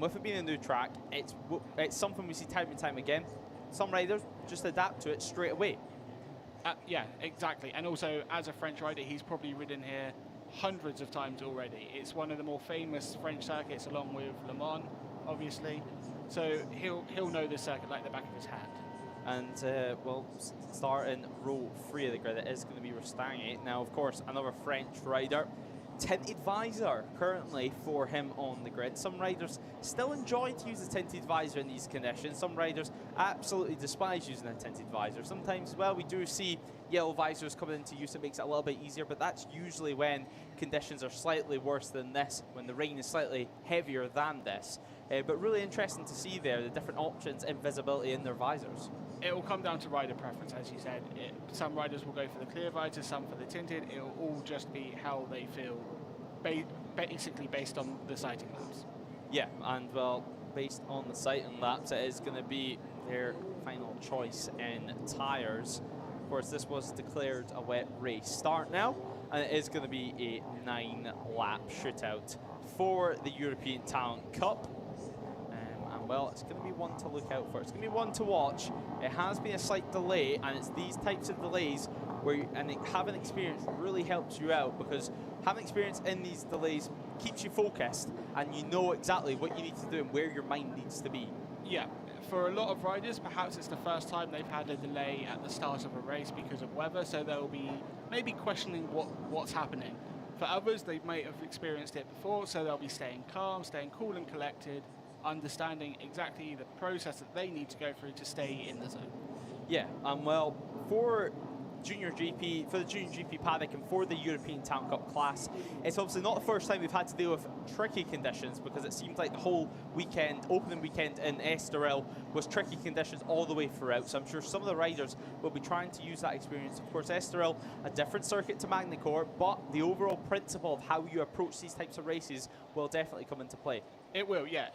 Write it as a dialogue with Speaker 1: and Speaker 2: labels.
Speaker 1: And with it being a new track, it's something we see time and time again. Some riders just adapt to it straight away.
Speaker 2: Yeah, exactly. And also, as a French rider, he's probably ridden here hundreds of times already. It's one of the more famous French circuits, along with Le Mans, obviously. So he'll know this circuit like the back of his hand.
Speaker 1: And we'll start in row 3 of the grid. It is going to be Rustang. Now, of course, another French rider. Tinted visor currently for him on the grid. Some riders still enjoy to use a tinted visor in these conditions. Some riders absolutely despise using a tinted visor. Sometimes, well, we do see yellow visors coming into use. It makes it a little bit easier, but that's usually when conditions are slightly worse than this, when the rain is slightly heavier than this. But really interesting to see there the different options and visibility in their visors.
Speaker 2: It will come down to rider preference, as you said. Some riders will go for the clear visor, some for the tinted. It will all just be how they feel, basically based on the sighting laps.
Speaker 1: Yeah, and well, based on the sighting laps, it is going to be their final choice in tyres. Of course, this was declared a wet race start now, and it is going to be a 9-lap shootout for the European Talent Cup. Well, it's going to be one to look out for. It's going to be one to watch. It has been a slight delay, and it's these types of delays where having experience really helps you out, because having experience in these delays keeps you focused, and you know exactly what you need to do and where your mind needs to be.
Speaker 2: Yeah, for a lot of riders, perhaps it's the first time they've had a delay at the start of a race because of weather, so they'll be maybe questioning what's happening. For others, they might have experienced it before, so they'll be staying calm, staying cool and collected, understanding exactly the process that they need to go through to stay in the zone.
Speaker 1: Yeah, well, for JuniorGP, for the JuniorGP paddock and for the European Talent Cup class, it's obviously not the first time we've had to deal with tricky conditions, because it seems like the whole weekend, opening weekend in Estoril, was tricky conditions all the way throughout. So I'm sure some of the riders will be trying to use that experience. Of course, Estoril, a different circuit to Magny-Cours, but the overall principle of how you approach these types of races will definitely come into play.
Speaker 2: It will, yeah.